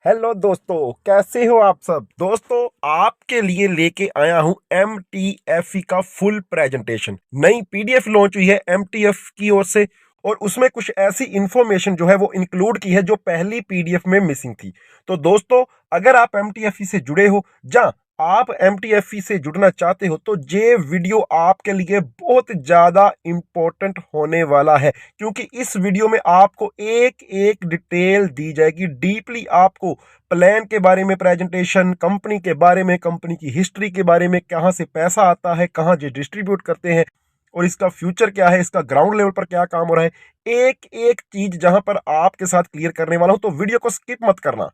Hello दोस्तों, कैसे हो आप सब। दोस्तों, आपके लिए लेके आया हूं MTFE का फुल प्रेजेंटेशन। नई पीडीएफ लॉन्च हुई है MTF की ओर से और उसमें कुछ ऐसी इंफॉर्मेशन जो है वो इंक्लूड की है जो पहली पीडीएफ में मिसिंग थी। तो दोस्तों, अगर आप MTFE से जुड़े हो या आप MTFE से जुड़ना चाहते हो तो ये वीडियो आपके लिए बहुत ज्यादा इंपॉर्टेंट होने वाला है, क्योंकि इस वीडियो में आपको एक एक डिटेल दी जाएगी। डीपली आपको प्लान के बारे में प्रेजेंटेशन, कंपनी के बारे में, कंपनी की हिस्ट्री के बारे में, कहां से पैसा आता है, कहां ये डिस्ट्रीब्यूट करते हैं और इसका फ्यूचर क्या है, इसका ग्राउंड लेवल पर क्या काम हो रहा है, एक एक चीज जहां पर आपके साथ क्लियर करने वाला हूं। तो वीडियो को स्किप मत करना,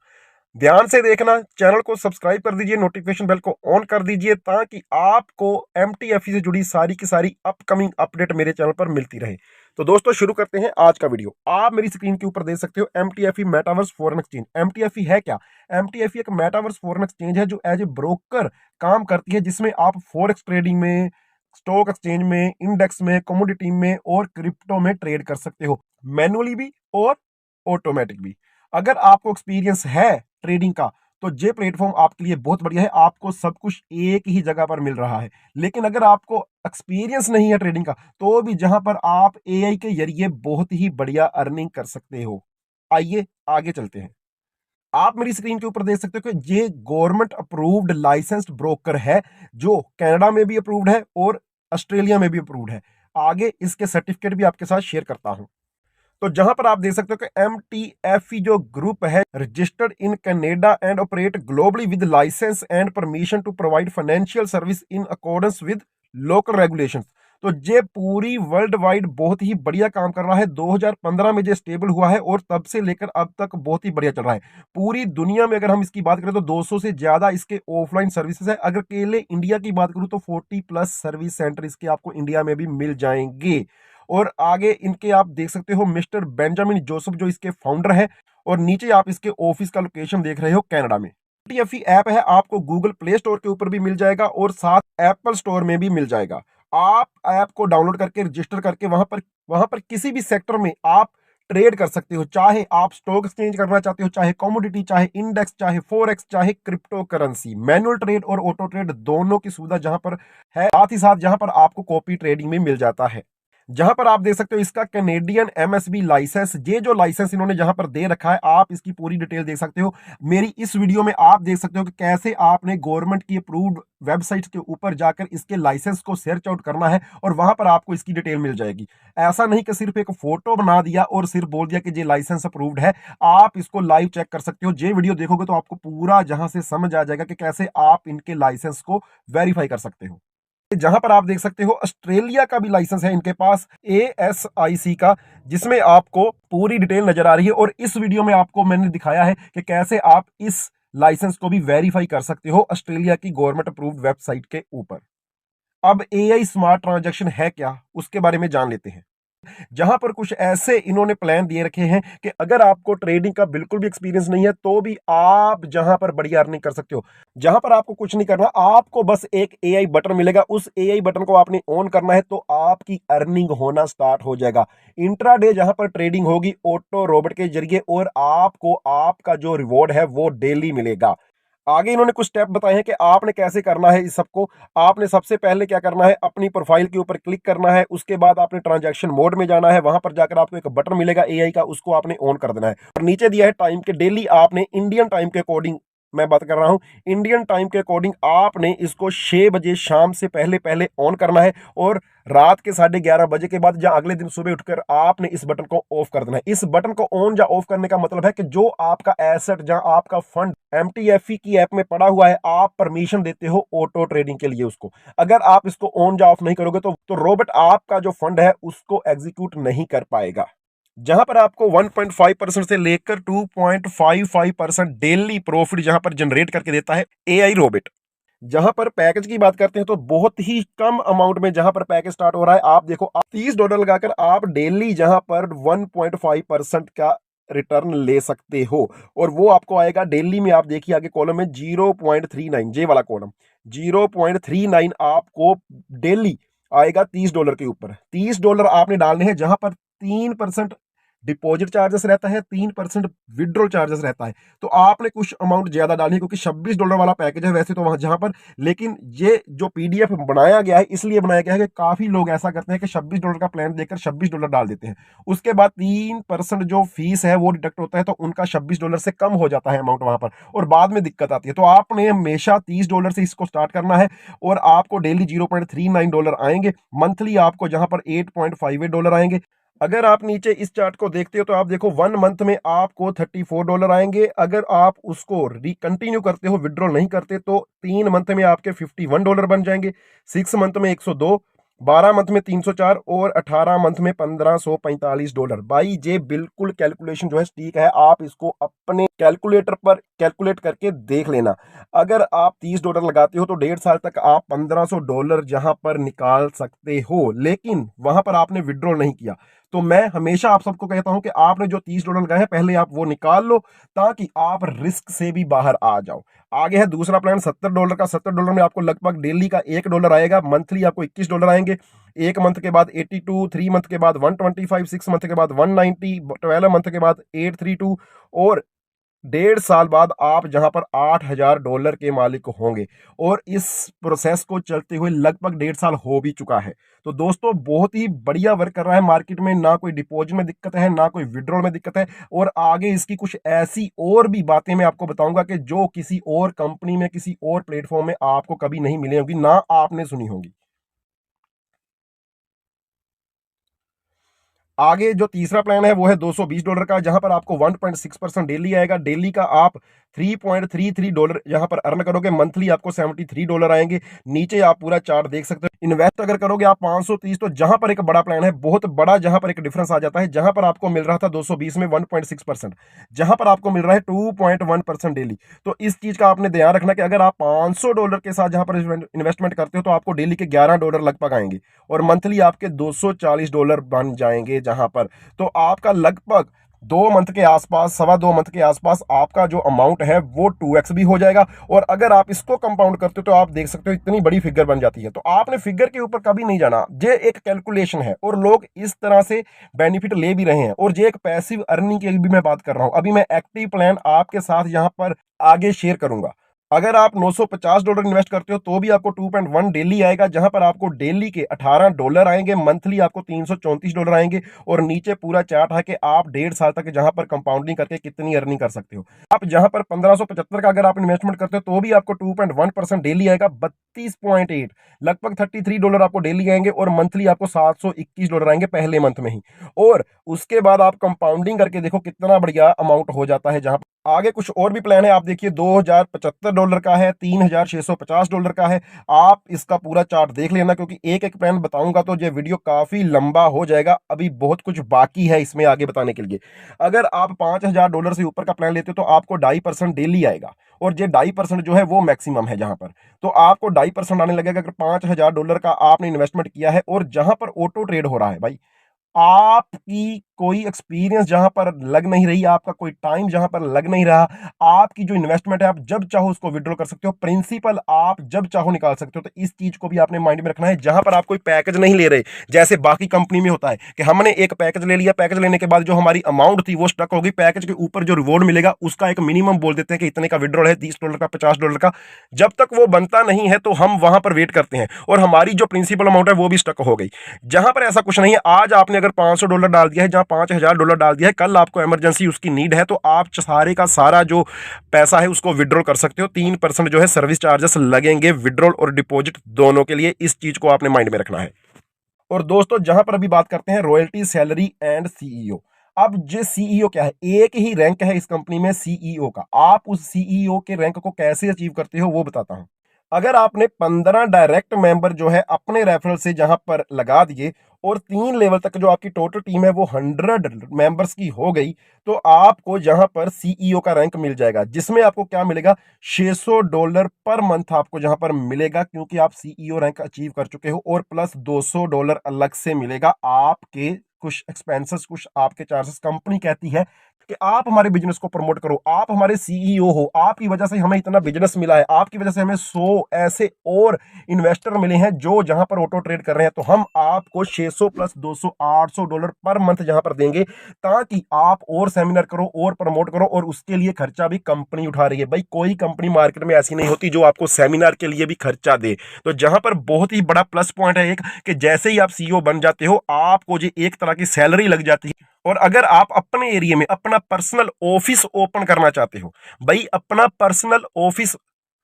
ध्यान से देखना। चैनल को सब्सक्राइब कर दीजिए, नोटिफिकेशन बेल को ऑन कर दीजिए ताकि आपको MTFE से जुड़ी सारी की सारी अपकमिंग अपडेट मेरे चैनल पर मिलती रहे। तो दोस्तों, शुरू करते हैं आज का वीडियो। आप मेरी स्क्रीन के ऊपर देख सकते हो MTFE metaverse foreign exchange. MTFE है क्या? MTFE एक मेटावर्स फॉरेन एक्सचेंज है जो एज ए ब्रोकर काम करती है, जिसमें आप फॉरेक्स ट्रेडिंग में, स्टॉक एक्सचेंज में, इंडेक्स में, कमोडिटी में और क्रिप्टो में ट्रेड कर सकते हो, मैनुअली भी और ऑटोमेटिक भी। अगर आपको एक्सपीरियंस है ट्रेडिंग का तो ये प्लेटफॉर्म आपके लिए बहुत बढ़िया है, आपको सब कुछ एक ही जगह पर मिल रहा है। लेकिन अगर आपको एक्सपीरियंस नहीं है ट्रेडिंग का तो भी जहां पर आप AI के जरिए बहुत ही बढ़िया अर्निंग कर सकते हो। आइए आगे चलते हैं। आप मेरी स्क्रीन के ऊपर देख सकते हो कि ये गवर्नमेंट अप्रूव्ड लाइसेंस्ड ब्रोकर है जो कनाडा में भी अप्रूव्ड है और ऑस्ट्रेलिया में भी अप्रूव्ड है। आगे इसके सर्टिफिकेट भी आपके साथ शेयर करता हूं। तो जहां पर आप देख सकते हो कि MTFE जो ग्रुप है, registered in Canada and operate globally with licence and permission to provide financial service in accordance with local regulations. तो ये पूरी वर्ल्ड वाइड बहुत ही बढ़िया काम कर रहा है। 2015 में ये स्टेबल हुआ है और तब से लेकर अब तक बहुत ही बढ़िया चल रहा है। पूरी दुनिया में अगर हम इसकी बात करें तो 200 से ज्यादा इसके ऑफलाइन सर्विसेज है। अगर अकेले इंडिया की बात करूं तो 40 प्लस सर्विस सेंटर इसके आपको इंडिया में भी मिल जाएंगे। और आगे इनके आप देख सकते हो मिस्टर बेंजामिन जोसेफ जो इसके फाउंडर है, और नीचे आप इसके ऑफिस का लोकेशन देख रहे हो कनाडा में। MTFE ऐप है, आपको गूगल प्ले स्टोर के ऊपर भी मिल जाएगा और साथ एप्पल स्टोर में भी मिल जाएगा। आप ऐप को डाउनलोड करके रजिस्टर करके वहां पर किसी भी सेक्टर में आप ट्रेड कर सकते हो, चाहे आप स्टॉक एक्सचेंज करना चाहते हो, चाहे कमोडिटी, चाहे इंडेक्स, चाहे फॉरेक्स, चाहे क्रिप्टो करेंसी। मैनुअल ट्रेड और ऑटो ट्रेड दोनों की सुविधा जहां पर है, साथ ही साथ जहां पर आपको कॉपी ट्रेडिंग में मिल जाता है। जहां पर आप देख सकते हो इसका कैनेडियन MSB लाइसेंस, ये जो लाइसेंस इन्होंने जहां पर दे रखा है, आप इसकी पूरी डिटेल देख सकते हो। मेरी इस वीडियो में आप देख सकते हो कि कैसे आपने गवर्नमेंट की अप्रूव्ड वेबसाइट के ऊपर जाकर इसके लाइसेंस को सर्च आउट करना है और वहां पर आपको इसकी डिटेल मिल जाएगी। ऐसा नहीं कि सिर्फ एक फोटो बना दिया और सिर्फ बोल दिया कि ये लाइसेंस अप्रूव्ड है। आप इसको लाइव चेक कर सकते हो। ये वीडियो देखोगे तो आपको पूरा जहां से समझ आ जाएगा कि कैसे आप इनके लाइसेंस को वेरीफाई कर सकते हो। जहां पर आप देख सकते हो ऑस्ट्रेलिया का भी लाइसेंस है इनके पास, ASIC का, जिसमें आपको पूरी डिटेल नजर आ रही है। और इस वीडियो में आपको मैंने दिखाया है कि कैसे आप इस लाइसेंस को भी वेरीफाई कर सकते हो ऑस्ट्रेलिया की गवर्नमेंट अप्रूव्ड वेबसाइट के ऊपर। अब AI स्मार्ट ट्रांजैक्शन है क्या, उसके बारे में जान लेते हैं। जहां पर कुछ ऐसे इन्होंने प्लान दिए रखे हैं कि अगर आपको ट्रेडिंग का बिल्कुल भी एक्सपीरियंस नहीं है तो भी आप जहां पर बढ़िया अर्निंग कर सकते हो। जहां पर आपको कुछ नहीं करना, आपको बस एक AI बटन मिलेगा, उस AI बटन को आपने ऑन करना है तो आपकी अर्निंग होना स्टार्ट हो जाएगा। इंट्राडे जहां पर ट्रेडिंग होगी ऑटो रोबोट के जरिए और आपको आपका जो रिवॉर्ड है वो डेली मिलेगा। आगे इन्होंने कुछ स्टेप बताए हैं कि आपने कैसे करना है इस सबको। आपने सबसे पहले क्या करना है, अपनी प्रोफाइल के ऊपर क्लिक करना है, उसके बाद आपने ट्रांजैक्शन मोड में जाना है, वहां पर जाकर आपको एक बटन मिलेगा AI का, उसको आपने ऑन कर देना है। और नीचे दिया है टाइम के, डेली आपने इंडियन टाइम के अकॉर्डिंग, मैं बात कर रहा हूं इंडियन टाइम के अकॉर्डिंग, आपने इसको 6 बजे शाम से पहले पहले ऑन करना है और रात के 11:30 बजे के बाद या अगले दिन सुबह उठकर आपने इस बटन को ऑफ कर देना है। इस बटन को ऑन या ऑफ करने का मतलब है कि जो आपका एसेट, जहां आपका फंड MTFE की ऐप में पड़ा हुआ है, आप परमिशन देते हो ऑटो ट्रेडिंग के लिए उसको। अगर आप इसको ऑन या ऑफ नहीं करोगे तो रोबोट आपका जो फंड है उसको एग्जीक्यूट नहीं कर पाएगा। जहां पर आपको 1.5% से लेकर 2.55% डेली प्रॉफिट जहां पर जनरेट करके देता है AI रोबोट। जहां पर पैकेज की बात करते हैं तो बहुत ही कम अमाउंट में जहां पर पैकेज स्टार्ट हो रहा है, आप देखो, आप $30 लगाकर आप डेली जहां पर 1.5% का रिटर्न ले सकते हो। और वो आपको आएगा डेली में, आप देखिए आगे कॉलम में 0.39, जे वाला कॉलम 0.39 आपको डेली आएगा $30 के ऊपर। $30 आपने डालने हैं, जहां पर 3% डिपॉजिट चार्जेस रहता है, 3% विड्रॉल चार्जेस रहता है। तो आपने कुछ अमाउंट ज्यादा डालनी है, क्योंकि $26 वाला पैकेज है वैसे तो वहां जहां पर, लेकिन ये जो पीडीएफ बनाया गया है इसलिए बनाया गया है कि काफी लोग ऐसा करते हैं कि $26 का प्लान देकर $26 डाल देते हैं, उसके बाद 3% जो फीस है वो डिडक्ट होता है, तो उनका $26 से कम हो जाता है अमाउंट वहां पर, और बाद में दिक्कत आती है। तो आपने हमेशा $30 से इसको स्टार्ट करना है, और आपको डेली $0.39 आएंगे, मंथली आपको जहां पर $8.58 आएंगे। अगर आप नीचे इस चार्ट को देखते हो तो आप देखो 1 मंथ में आपको $34 आएंगे। अगर आप उसको कंटिन्यू करते हो, विड्रॉल नहीं करते, तो 3 मंथ में आपके $51 बन जाएंगे, 6 मंथ में 102, 12 मंथ में 304, और 18 मंथ में $1545। भाई ये बिल्कुल कैलकुलेशन जो है ठीक है, आप इसको अपने कैलकुलेटर पर कैलकुलेट करके देख लेना। अगर आप $30 लगाते हो तो 1.5 साल तक आप $1500 जहां पर निकाल सकते हो, लेकिन वहां पर आपने विड्रॉल नहीं किया। तो मैं हमेशा आप सबको कहता हूं कि आपने जो $30 लगाए हैं पहले आप वो निकाल लो, ताकि आप रिस्क से भी बाहर आ जाओ। आगे है दूसरा प्लान $70 का। $70 में आपको लगभग डेली का $1 आएगा, मंथली आपको $21 आएंगे। 1 मंथ के बाद 82, 3 मंथ के बाद 125, 6 मंथ के बाद 190, 12 मंथ के बाद 832, और 1.5 साल बाद आप जहां पर $8000 के मालिक होंगे। और इस प्रोसेस को चलते हुए लगभग 1.5 साल हो भी चुका है। तो दोस्तों बहुत ही बढ़िया वर्क कर रहा है मार्केट में, ना कोई डिपॉजिट में दिक्कत है, ना कोई विड्रॉल में दिक्कत है। और आगे इसकी कुछ ऐसी और भी बातें मैं आपको बताऊंगा कि जो किसी और कंपनी में, किसी और प्लेटफॉर्म में आपको कभी नहीं मिली होगी, ना आपने सुनी होगी। आगे जो तीसरा प्लान है वो है $220 का, जहां पर आपको 1.6% डेली आएगा। डेली का आप $3.33 यहां पर अर्न करोगे, मंथली आपको $73 आएंगे। नीचे आप पूरा चार्ट देख सकते हो। इन्वेस्ट अगर करोगे आप 530, तो जहां पर एक बड़ा प्लान है, बहुत बड़ा, जहां पर एक डिफरेंस आ जाता है, जहां पर आपको मिल रहा था 220 में 1.6%, जहां पर आपको मिल रहा है 2.1% डेली। तो इस चीज का आपने ध्यान रखना कि अगर आप $500 के साथ जहां पर इन्वेस्टमेंट करते हो तो आपको डेली के $11 लगभग आएंगे, और मंथली आपके $240 बन जाएंगे जहां पर। तो आपका लगभग 2 मंथ के आसपास, 2.25 मंथ के आसपास आपका जो अमाउंट है वो 2x भी हो जाएगा। और अगर आप इसको कंपाउंड करते हो तो आप देख सकते हो इतनी बड़ी फिगर बन जाती है। तो आपने फिगर के ऊपर कभी नहीं जाना, ये एक कैलकुलेशन है और लोग इस तरह से बेनिफिट ले भी रहे हैं। और ये एक पैसिव अर्निंग की भी मैं बात कर रहा हूं। अभी मैं एक्टिव प्लान आपके साथ यहां पर आगे शेयर करूंगा। अगर आप $950 इन्वेस्ट करते हो तो भी आपको 2.1 डेली आएगा, जहां पर आपको डेली के $18 आएंगे, मंथली आपको $334 आएंगे। और नीचे पूरा चार्ट है कि आप 1.5 साल तक जहां पर कंपाउंडिंग करके कितनी अर्निंग कर सकते हो। आप जहां पर 1575 का अगर आप इन्वेस्टमेंट करते हो तो भी आपको 2.1% डेली आएगा, 32.8, लगभग $33 आपको डेली आएंगे। और मंथली आपको $721 आएंगे पहले मंथ में ही। और उसके बाद आप कंपाउंडिंग करके देखो कितना बढ़िया अमाउंट हो जाता है। जहां आगे कुछ और भी प्लान है, आप देखिए $2075 का है, $3650 का है। आप इसका पूरा चार्ट देख लेना, क्योंकि एक एक प्लान बताऊंगा तो ये वीडियो काफी लंबा हो जाएगा। अभी बहुत कुछ बाकी है इसमें आगे बताने के लिए। अगर आप $5000 से ऊपर का प्लान लेते हो तो आपको 2.5% डेली आएगा, और ये 2.5% जो है वो मैक्सिमम है जहां पर। तो आपको 2.5% आने लगेगा अगर $5000 का आपने इन्वेस्टमेंट किया है। और जहां पर ऑटो ट्रेड हो रहा है भाई, आपकी कोई एक्सपीरियंस जहां पर लग नहीं रही, आपका कोई टाइम जहां पर लग नहीं रहा, आपकी जो इन्वेस्टमेंट है आप जब चाहो उसको विड्रॉ कर सकते हो, प्रिंसिपल आप जब चाहो निकाल सकते हो। तो इस चीज को भी आपने माइंड में रखना है। जहां पर आप कोई पैकेज नहीं ले रहे, जैसे बाकी कंपनी में होता है कि हमने एक पैकेज ले लिया, पैकेज लेने के बाद जो हमारी अमाउंट थी वो स्टक होगी, पैकेज के ऊपर जो रिवॉर्ड मिलेगा उसका एक मिनिमम बोल देते हैं कि इतने का विड्रॉल है, $30 का, $50 का। जब तक वो बनता नहीं है तो हम वहां पर वेट करते हैं, और हमारी जो प्रिंसिपल अमाउंट है वो भी स्टक हो गई। जहां पर ऐसा कुछ नहीं है, आज आपने अगर $500 डाल दिया है, जहां $5000 डाल दिया है, कल आपको इमरजेंसी उसकी नीड है, तो आप सारे का सारा जो पैसा है उसको विड्रॉल कर सकते हो। 3% जो है सर्विस चार्जेस लगेंगे विड्रॉल और डिपॉजिट दोनों के लिए। इस चीज को आपने माइंड में रखना है। और दोस्तों जहां पर अभी बात करते हैं रॉयल्टी, सैलरी एंड सीईओ। अब जो सीईओ क्या है, एक ही रैंक है इस कंपनी में सीईओ का। आप उस सीईओ के रैंक को कैसे अचीव करते हो वो बताता हूं। अगर आपने 15 डायरेक्ट मेंबर जो है अपने रेफरल से जहां पर लगा दिए, और 3 लेवल तक जो आपकी टोटल टीम है वो 100 मेंबर्स की हो गई, तो आपको जहां पर सीईओ का रैंक मिल जाएगा, जिसमें आपको क्या मिलेगा, $600 पर मंथ आपको जहां पर मिलेगा, क्योंकि आप सीईओ रैंक अचीव कर चुके हो। और प्लस $200 अलग से मिलेगा आपके कुछ एक्सपेंसेस, कुछ आपके चार्जेस कंपनी कहती है कि आप हमारे बिजनेस को प्रमोट करो, आप हमारे सीईओ हो, आपकी वजह से हमें इतना बिजनेस मिला है, आपकी वजह से हमें 100 ऐसे और इन्वेस्टर मिले हैं जो जहां पर ऑटो ट्रेड कर रहे हैं, तो हम आपको 600 प्लस 200 $800 पर मंथ जहां पर देंगे, ताकि आप और सेमिनार करो और प्रमोट करो, और उसके लिए खर्चा भी कंपनी उठा रही है। भाई कोई कंपनी मार्केट में ऐसी नहीं होती जो आपको सेमिनार के लिए भी खर्चा दे। तो जहां पर बहुत ही बड़ा प्लस पॉइंट है एक, कि जैसे ही आप सीईओ बन जाते हो, आपको जो एक तरह की सैलरी लग जाती है। और अगर आप अपने एरिया में अपना पर्सनल ऑफिस ओपन करना चाहते हो, भाई अपना पर्सनल ऑफिस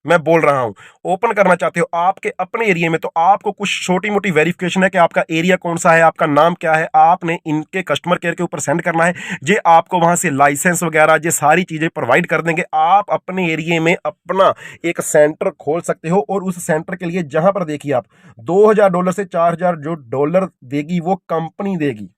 मैं बोल रहा हूं, ओपन करना चाहते हो आपके अपने एरिया में, तो आपको कुछ छोटी मोटी वेरिफिकेशन है कि आपका एरिया कौन सा है, आपका नाम क्या है, आपने इनके कस्टमर केयर के ऊपर सेंड करना है। जे आपको वहां से लाइसेंस वगैरह जे सारी चीजें प्रोवाइड कर देंगे। आप अपने एरिया में अपना एक सेंटर खोल सकते हो, और उस सेंटर के लिए जहां पर देखिए आप $2000 से $4000 जो डॉलर देगी वो कंपनी देगी।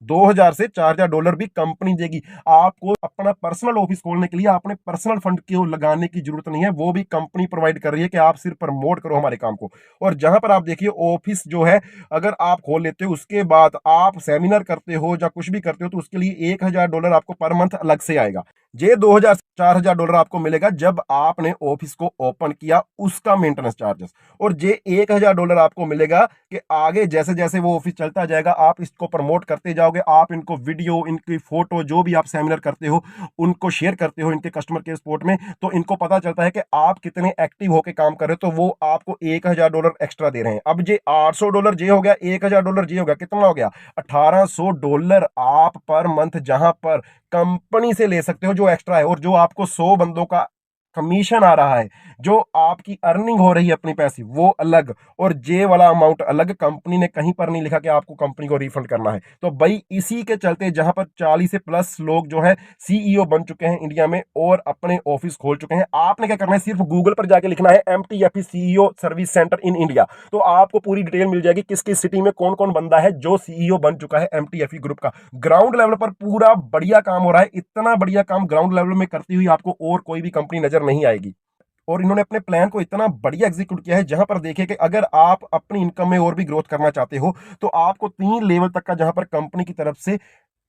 2000 से $4000 भी कंपनी देगी। आपको अपना पर्सनल ऑफिस खोलने के लिए अपने पर्सनल फंड को लगाने की जरूरत नहीं है, वो भी कंपनी प्रोवाइड कर रही है कि आप सिर्फ प्रमोट करो हमारे काम को। और जहां पर आप देखिए ऑफिस जो है, अगर आप खोल लेते हो, उसके बाद आप सेमिनार करते हो या कुछ भी करते हो, तो उसके लिए $1000 आपको पर मंथ अलग से आएगा। ये 2000 से $4000 आपको मिलेगा जब आपने ऑफिस को ओपन किया, उसका मेंटेनेंस चार्जेस। और ये $1000 आपको मिलेगा कि आगे जैसे जैसे वो ऑफिस चलता जाएगा, आप इसको प्रमोट करते जाओगे, आप इनको वीडियो, इनकी फोटो, जो भी आप सेमिनार करते हो उनको शेयर करते हो इनके कस्टमर केयर सपोर्ट में, तो इनको पता चलता है कि आप कितने एक्टिव होकर काम कर रहे हो, तो वो आपको $1000 एक्स्ट्रा दे रहे हैं। अब ये $800 जे हो गया, $1000 जे हो गया, कितना हो गया $1800 आप पर मंथ जहां पर कंपनी से ले सकते हो जो एक्स्ट्रा है। और जो आपको 100 बंदों का कमीशन आ रहा है, जो आपकी अर्निंग हो रही है अपनी पैसे, वो अलग, और जे वाला अमाउंट अलग। कंपनी ने कहीं पर नहीं लिखा कि आपको कंपनी को रिफंड करना है। तो भाई इसी के चलते जहां पर 40 से प्लस लोग जो है सीईओ बन चुके हैं इंडिया में और अपने ऑफिस खोल चुके हैं। आपने क्या करना है, सिर्फ गूगल पर जाके लिखना है MTFE CEO service centre in India, तो आपको पूरी डिटेल मिल जाएगी किस किस सिटी में कौन कौन बंदा है जो सीईओ बन चुका है MTFE ग्रुप का। ग्राउंड लेवल पर पूरा बढ़िया काम हो रहा है। इतना बढ़िया काम ग्राउंड लेवल में करती हुई आपको और कोई भी कंपनी नजर नहीं आएगी। और इन्होंने अपने प्लान को इतना बढ़िया एग्जीक्यूट किया है, जहां पर देखिए कि अगर आप अपनी इनकम में और भी ग्रोथ करना चाहते हो, तो आपको 3 लेवल तक का जहां पर कंपनी की तरफ से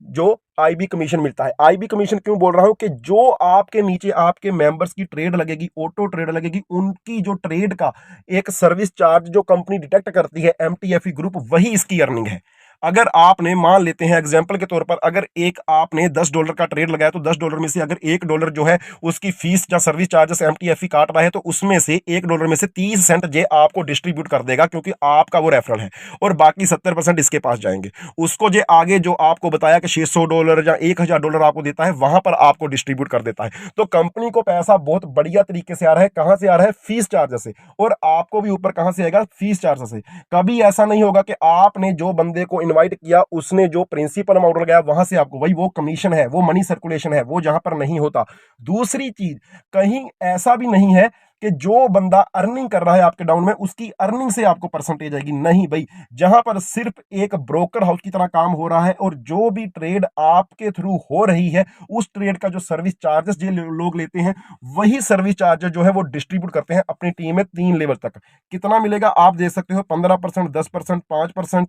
जो आईबी कमीशन मिलता है। आईबी कमीशन क्यों बोल रहा हूं, कि जो आपके नीचे आपके मेंबर्स की ट्रेड लगेगी, ऑटो ट्रेड लगेगी, उनकी जो ट्रेड का एक सर्विस चार्ज जो कंपनी डिटेक्ट करती है MTFE ग्रुप, वही इसकी अर्निंग है। अगर आपने मान लेते हैं एग्जांपल के तौर पर, अगर एक आपने $10 का ट्रेड लगाया, तो $10 में से अगर $1 जो है उसकी फीस या सर्विस चार्जेस MTFE काट रहा है, तो उसमें से $1 में से 30 सेंट जे आपको डिस्ट्रीब्यूट कर देगा, क्योंकि आपका वो रेफरल है। और बाकी 70% इसके पास जाएंगे। उसको जे आगे जो आपको बताया कि $600 या $1000 आपको देता है, वहां पर आपको डिस्ट्रीब्यूट कर देता है। तो कंपनी को पैसा बहुत बढ़िया तरीके से आ रहा है। कहां से आ रहा है, फीस चार्जेस से। और आपको भी ऊपर कहां से आएगा, फीस चार्जेस से। कभी ऐसा नहीं होगा कि आपने जो बंदे को इनवाइट किया, उसने जो प्रिंसिपल अमाउंट लगाया, वहां से आपको वही वो कमीशन है, वो मनी सर्कुलेशन है, वो जहां पर नहीं होता। दूसरी चीज, कहीं ऐसा भी नहीं है कि जो बंदा अर्निंग कर रहा है आपके डाउन में, उसकी अर्निंग से आपको परसेंटेज आएगी। नहीं भाई, जहां पर सिर्फ एक ब्रोकर हाउस की तरह काम हो रहा है, और जो भी ट्रेड आपके थ्रू हो रही है, उस ट्रेड का जो सर्विस चार्जेस जो लोग लेते हैं, वही सर्विस चार्जेस जो है वो डिस्ट्रीब्यूट करते हैं अपनी टीम में 3 लेवल तक। कितना मिलेगा आप देख सकते हो, 15%, 10%, 5%।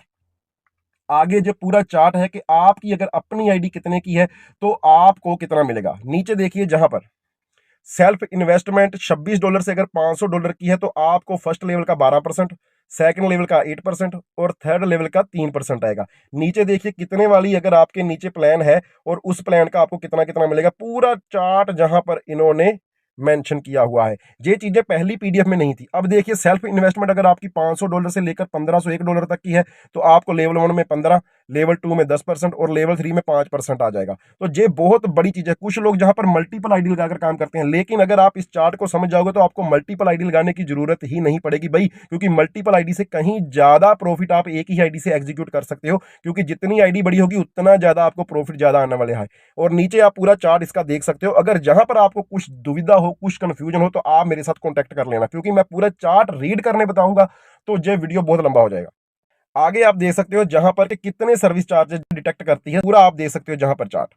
आगे जो पूरा चार्ट है कि आपकी अगर अपनी आईडी कितने की है, तो आपको कितना मिलेगा। नीचे देखिए, जहां पर सेल्फ इन्वेस्टमेंट $26 से अगर $500 की है, तो आपको फर्स्ट लेवल का 12%, सेकंड लेवल का 8% और थर्ड लेवल का 3% आएगा। नीचे देखिए कितने वाली अगर आपके नीचे प्लान है, और उस प्लान का आपको कितना कितना मिलेगा, पूरा चार्ट जहां पर इन्होंने मेंशन किया हुआ है। ये चीजें पहली पीडीएफ में नहीं थी। अब देखिए, सेल्फ इन्वेस्टमेंट अगर आपकी $500 से लेकर $1501 तक की है, तो आपको लेवल 1 में 15, लेवल 2 में 10% और लेवल 3 में 5% आ जाएगा। तो ये बहुत बड़ी चीज है। कुछ लोग जहां पर मल्टीपल आईडी लगाकर काम करते हैं, लेकिन अगर आप इस चार्ट को समझ जाओगे, तो आपको मल्टीपल आईडी लगाने की जरूरत ही नहीं पड़ेगी भाई, क्योंकि मल्टीपल आईडी से कहीं ज्यादा प्रॉफिट आप एक ही आईडी से एग्जीक्यूट कर सकते हो, क्योंकि जितनी आईडी बड़ी होगी उतना ज्यादा आपको प्रॉफिट ज्यादा आने वाले है। और नीचे आप पूरा चार्ट इसका देख सकते हो। अगर जहां पर आपको कुछ दुविधा हो, कुछ कंफ्यूजन हो, तो आप मेरे साथ कॉन्टेक्ट कर लेना, क्योंकि मैं पूरा चार्ट रीड करने बताऊंगा तो ये वीडियो बहुत लंबा हो जाएगा। आगे आप देख सकते हो जहां पर कितने सर्विस चार्जेस डिटेक्ट करती है, पूरा आप देख सकते हो जहां पर चार्ट।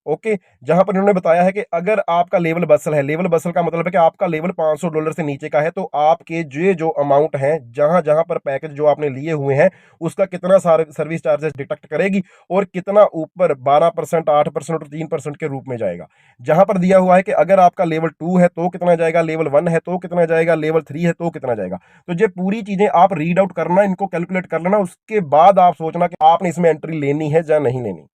ओके, जहां पर इन्होंने बताया है कि अगर आपका लेवल बसल है, लेवल बसल का मतलब है कि आपका लेवल $500 से नीचे का है, तो आपके जो अमाउंट है, जहां जहां पर पैकेज जो आपने लिए हुए हैं, उसका कितना सर्विस चार्जेस डिडक्ट करेगी और कितना ऊपर 12%, 8% और 3% के रूप में जाएगा। जहां पर दिया हुआ है कि अगर आपका लेवल 2 है तो कितना जाएगा, लेवल 1 है तो कितना जाएगा, लेवल 3 है तो कितना जाएगा। तो ये पूरी चीजें आप रीड आउट करना, इनको कैलकुलेट कर लेना, उसके बाद आप सोचना कि आपने इसमें एंट्री लेनी है या नहीं लेनी।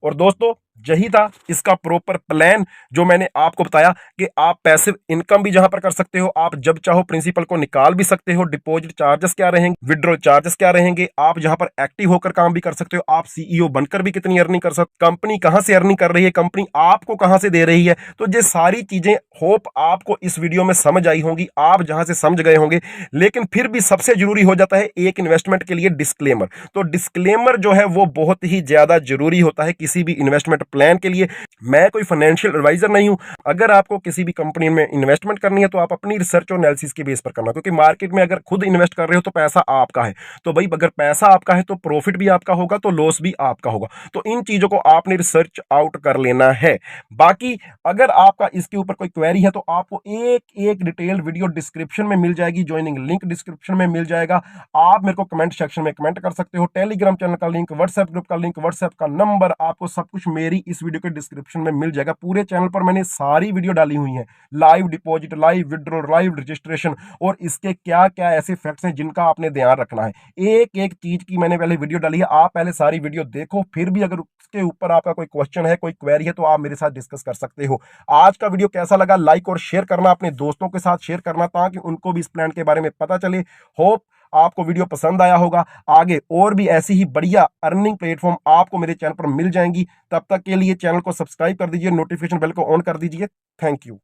और दोस्तों, यही था इसका प्रॉपर प्लान जो मैंने आपको बताया कि आप पैसिव इनकम भी जहां पर कर सकते हो, आप जब चाहो प्रिंसिपल को निकाल भी सकते हो, डिपॉजिट चार्जेस क्या रहेंगे, विड्रॉल चार्जेस क्या रहेंगे, आप जहां पर एक्टिव होकर काम भी कर सकते हो, आप सीईओ बनकर भी कितनी अर्निंग कर सकते, कंपनी कहां से अर्निंग कर रही है, कंपनी आपको कहां से दे रही है। तो ये सारी चीजें होप आपको इस वीडियो में समझ आई होंगी, आप जहां से समझ गए होंगे। लेकिन फिर भी सबसे जरूरी हो जाता है एक इन्वेस्टमेंट के लिए डिस्क्लेमर। तो डिस्क्लेमर जो है वो बहुत ही ज्यादा जरूरी होता है किसी भी इन्वेस्टमेंट प्लान के लिए। मैं कोई फाइनेंशियल एडवाइजर नहीं हूं। अगर आपको किसी भी कंपनी में इन्वेस्टमेंट करनी है तो आप अपनी रिसर्च और एनालिसिस के बेस पर करना, क्योंकि मार्केट में अगर खुद इन्वेस्ट कर रहे हो तो पैसा आपका है। तो भाई अगर पैसा आपका है तो प्रॉफिट भी आपका होगा, तो लॉस भी आपका होगा। तो इन चीजों को आपने रिसर्च आउट कर लेना है। बाकी अगर आपका इसके ऊपर कोई क्वेरी है तो आपको एक एक डिटेल वीडियो डिस्क्रिप्शन में मिल जाएगी, ज्वाइनिंग लिंक डिस्क्रिप्शन में मिल जाएगा। आप मेरे को कमेंट सेक्शन में कमेंट कर सकते हो। टेलीग्राम चैनल का लिंक, व्हाट्सएप ग्रुप का लिंक, व्हाट्सएप का नंबर, आपको सब कुछ मेरी इस वीडियो के डिस्क्रिप्शन में मिल जाएगा। पूरे चैनल पर मैंने सारी वीडियो डाली हुई है, live deposit, live withdrawal, live registration, और इसके क्या क्या ऐसे फैक्ट्स हैं जिनका आपने ध्यान रखना है। एक एक चीज की मैंने पहले वीडियो डाली है, आप पहले सारी वीडियो देखो, फिर भी अगर उसके ऊपर आपका कोई क्वेश्चन है, कोई क्वेरी है, तो आप मेरे साथ डिस्कस कर सकते हो। आज का वीडियो कैसा लगा लाइक और शेयर करना, अपने दोस्तों के साथ शेयर करना, ताकि उनको भी इस प्लान के बारे में पता चले। होप आपको वीडियो पसंद आया होगा। आगे और भी ऐसी ही बढ़िया अर्निंग प्लेटफॉर्म आपको मेरे चैनल पर मिल जाएंगी। तब तक के लिए चैनल को सब्सक्राइब कर दीजिए, नोटिफिकेशन बेल को ऑन कर दीजिए। Thank you.